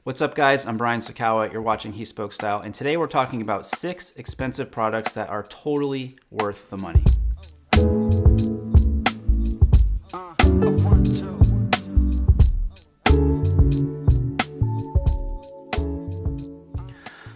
What's up, guys? I'm Brian Sakawa. You're watching He Spoke Style, and today we're talking about 6 expensive products that are totally worth the money.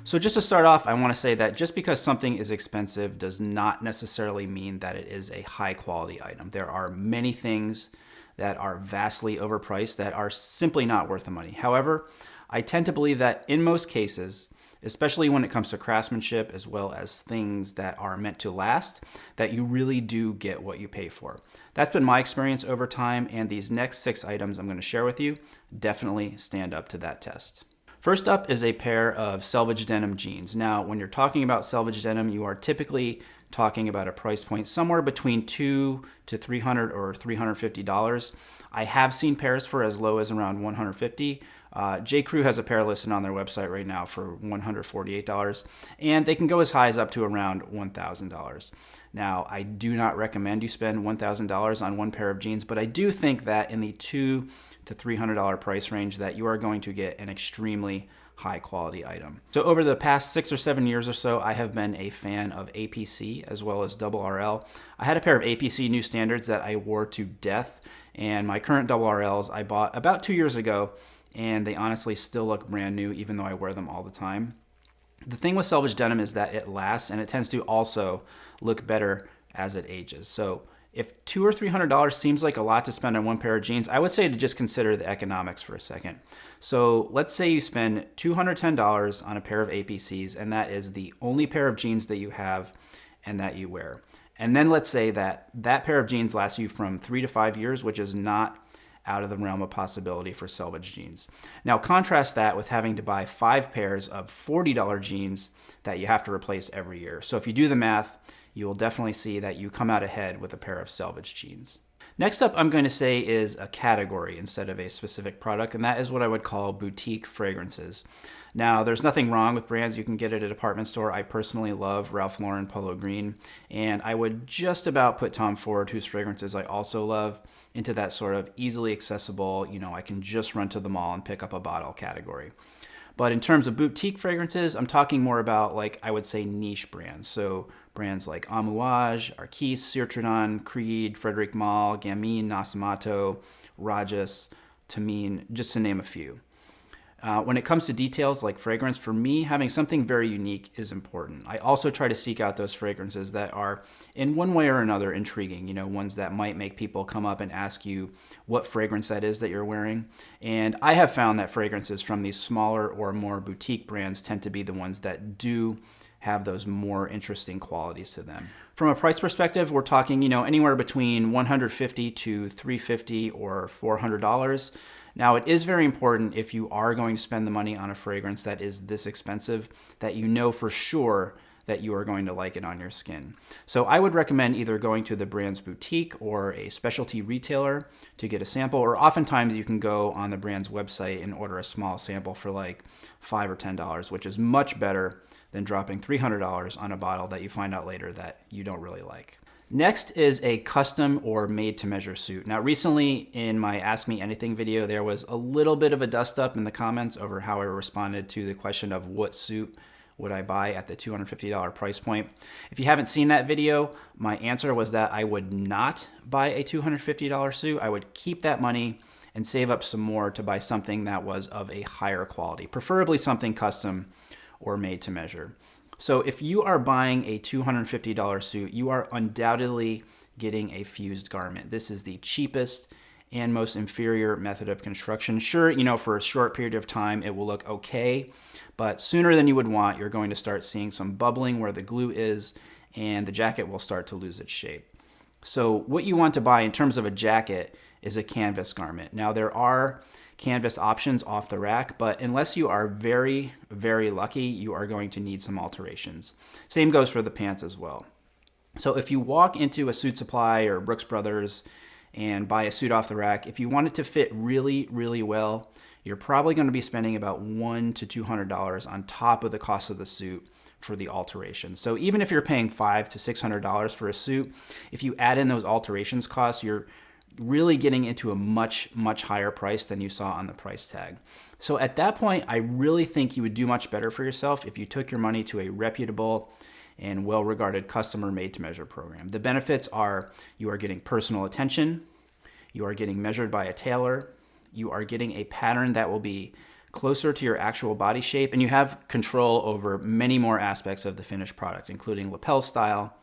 So just to start off, I want to say that just because something is expensive does not necessarily mean that it is a high quality item. There are many things that are vastly overpriced that are simply not worth the money. However, I tend to believe that in most cases, especially when it comes to craftsmanship as well as things that are meant to last, that you really do get what you pay for. That's been my experience over time, and these next 6 items I'm going to share with you definitely stand up to that test. First up is a pair of Selvedge denim jeans. Now, when you're talking about Selvedge denim, you are typically talking about a price point somewhere between $200 to $300 or $350. I have seen pairs for as low as around $150. J. Crew has a pair listed on their website right now for $148, and they can go as high as up to around $1,000. Now, I do not recommend you spend $1,000 on one pair of jeans, but I do think that in the $200 to $300 price range that you are going to get an extremely high quality item. So over the past 6 or 7 years or so, I have been a fan of APC as well as RRL. I had a pair of APC New Standards that I wore to death, and my current RRLs I bought about 2 years ago, and they honestly still look brand new even though I wear them all the time. The thing with Selvedge denim is that it lasts, and it tends to also look better as it ages. So if $200 or $300 seems like a lot to spend on one pair of jeans, I would say to just consider the economics for a second. So let's say you spend $210 on a pair of APCs, and that is the only pair of jeans that you have and that you wear. And then let's say that that pair of jeans lasts you from 3 to 5 years, which is not out of the realm of possibility for Selvedge jeans. Now contrast that with having to buy 5 pairs of $40 jeans that you have to replace every year. So if you do the math, you will definitely see that you come out ahead with a pair of Selvedge jeans. Next up, I'm going to say is a category instead of a specific product, and that is what I would call boutique fragrances. Now, there's nothing wrong with brands you can get at a department store. I personally love Ralph Lauren Polo Green, and I would just about put Tom Ford, whose fragrances I also love, into that sort of easily accessible, I can just run to the mall and pick up a bottle category. But in terms of boutique fragrances, I'm talking more about, I would say, niche brands. So brands like Amouage, Arquise, Citrodon, Creed, Frederic Malle, Gamine, Nascimato, Rajas, Tamine, just to name a few. When it comes to details like fragrance, for me, having something very unique is important. I also try to seek out those fragrances that are, in one way or another, intriguing, ones that might make people come up and ask you what fragrance that is that you're wearing. And I have found that fragrances from these smaller or more boutique brands tend to be the ones that do have those more interesting qualities to them. From a price perspective, we're talking, anywhere between $150 to $350 or $400. Now, it is very important if you are going to spend the money on a fragrance that is this expensive that you know for sure that you are going to like it on your skin. So I would recommend either going to the brand's boutique or a specialty retailer to get a sample, or oftentimes you can go on the brand's website and order a small sample for like $5 or $10, which is much better than dropping $300 on a bottle that you find out later that you don't really like. Next is a custom or made-to-measure suit. Now, recently in my Ask Me Anything video, there was a little bit of a dust-up in the comments over how I responded to the question of what suit would I buy at the $250 price point. If you haven't seen that video, my answer was that I would not buy a $250 suit. I would keep that money and save up some more to buy something that was of a higher quality, preferably something custom or made-to-measure. So if you are buying a $250 suit, you are undoubtedly getting a fused garment. This is the cheapest and most inferior method of construction. Sure, for a short period of time, it will look okay, but sooner than you would want, you're going to start seeing some bubbling where the glue is, and the jacket will start to lose its shape. So what you want to buy in terms of a jacket is a canvas garment. Now, there are canvas options off the rack, but unless you are very, very lucky, you are going to need some alterations. Same goes for the pants as well. So if you walk into a Suit Supply or Brooks Brothers and buy a suit off the rack, if you want it to fit really, really well, you're probably going to be spending about $100 to $200 on top of the cost of the suit for the alterations. So even if you're paying $500 to $600 for a suit, if you add in those alterations costs, you're really getting into a much, much higher price than you saw on the price tag. So at that point, I really think you would do much better for yourself if you took your money to a reputable and well-regarded customer made-to-measure program. The benefits are you are getting personal attention, you are getting measured by a tailor, you are getting a pattern that will be closer to your actual body shape, and you have control over many more aspects of the finished product, including lapel style,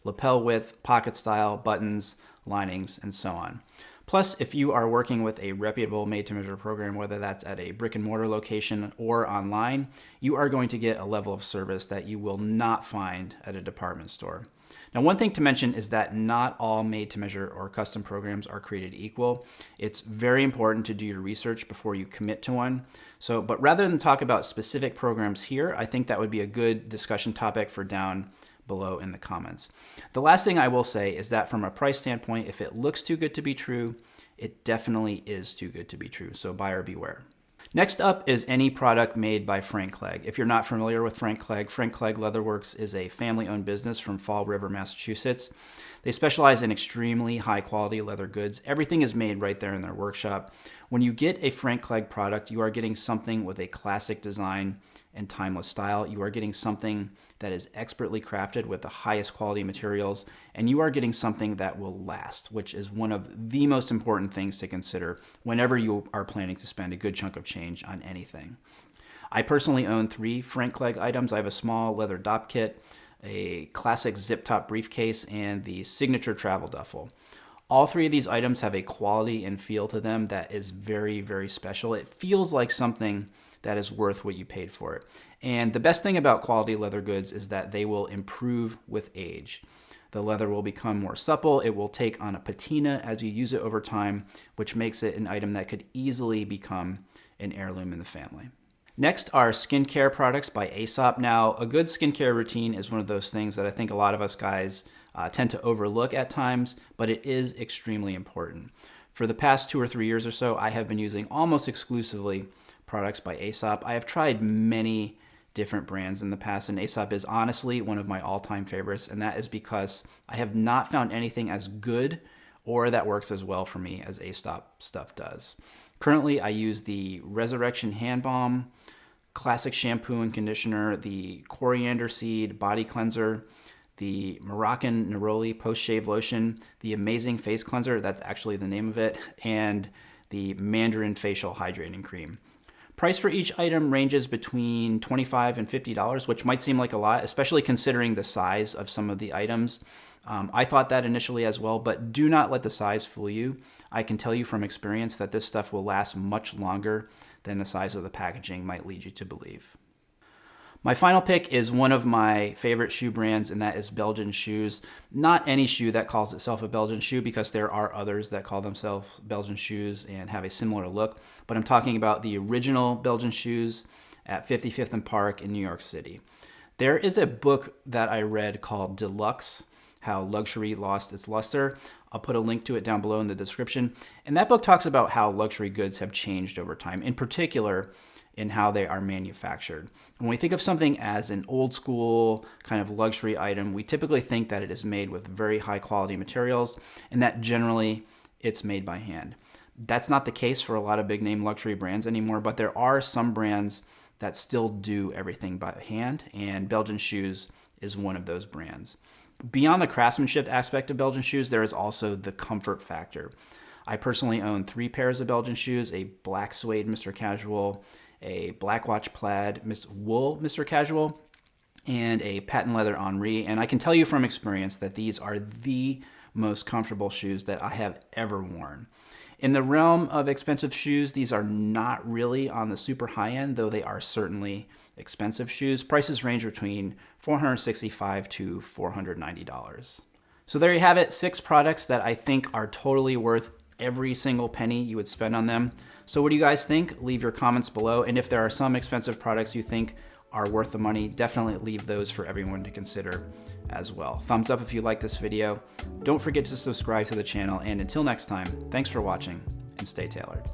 lapel width, pocket style, buttons, linings, and so on. Plus, if you are working with a reputable made-to-measure program, whether that's at a brick and mortar location or online, you are going to get a level of service that you will not find at a department store. Now, one thing to mention is that not all made-to-measure or custom programs are created equal. It's very important to do your research before you commit to one. But rather than talk about specific programs here, I think that would be a good discussion topic for down below in the comments. The last thing I will say is that from a price standpoint, if it looks too good to be true, it definitely is too good to be true. So buyer beware. Next up is any product made by Frank Clegg. If you're not familiar with Frank Clegg Leatherworks is a family-owned business from Fall River, Massachusetts. They specialize in extremely high-quality leather goods. Everything is made right there in their workshop. When you get a Frank Clegg product, you are getting something with a classic design and timeless style. You are getting something that is expertly crafted with the highest quality materials, and you are getting something that will last, which is one of the most important things to consider whenever you are planning to spend a good chunk of change on anything. I personally own 3 Frank Clegg items. I have a small leather dop kit, a classic zip top briefcase, and the signature travel duffel. All 3 of these items have a quality and feel to them that is very, very special. It feels like something that is worth what you paid for it. And the best thing about quality leather goods is that they will improve with age. The leather will become more supple, it will take on a patina as you use it over time, which makes it an item that could easily become an heirloom in the family. Next are skincare products by Aesop. Now, a good skincare routine is one of those things that I think a lot of us guys tend to overlook at times, but it is extremely important. For the past 2 or 3 years or so, I have been using almost exclusively products by Aesop. I have tried many different brands in the past, and Aesop is honestly one of my all-time favorites, and that is because I have not found anything as good or that works as well for me as Aesop stuff does. Currently, I use the Resurrection Hand Balm, Classic Shampoo and Conditioner, the Coriander Seed Body Cleanser, the Moroccan Neroli Post-Shave Lotion, the Amazing Face Cleanser, that's actually the name of it, and the Mandarin Facial Hydrating Cream. Price for each item ranges between $25 and $50, which might seem like a lot, especially considering the size of some of the items. I thought that initially as well, but do not let the size fool you. I can tell you from experience that this stuff will last much longer than the size of the packaging might lead you to believe. My final pick is one of my favorite shoe brands, and that is Belgian Shoes. Not any shoe that calls itself a Belgian shoe, because there are others that call themselves Belgian Shoes and have a similar look, but I'm talking about the original Belgian Shoes at 55th and Park in New York City. There is a book that I read called Deluxe, How Luxury Lost Its Luster. I'll put a link to it down below in the description. And that book talks about how luxury goods have changed over time, in particular in how they are manufactured. When we think of something as an old school kind of luxury item, we typically think that it is made with very high quality materials and that generally it's made by hand. That's not the case for a lot of big name luxury brands anymore, but there are some brands that still do everything by hand, and Belgian Shoes is one of those brands. Beyond the craftsmanship aspect of Belgian Shoes, there is also the comfort factor. I personally own 3 pairs of Belgian Shoes, a black suede Mr. Casual, a black watch plaid wool Mr. Casual, and a patent leather Henri. And I can tell you from experience that these are the most comfortable shoes that I have ever worn. In the realm of expensive shoes, these are not really on the super high end, though they are certainly expensive shoes. Prices range between $465 to $490. So there you have it, 6 products that I think are totally worth every single penny you would spend on them. So what do you guys think? Leave your comments below. And if there are some expensive products you think are worth the money, definitely leave those for everyone to consider as well. Thumbs up if you like this video. Don't forget to subscribe to the channel. And until next time, thanks for watching and stay tailored.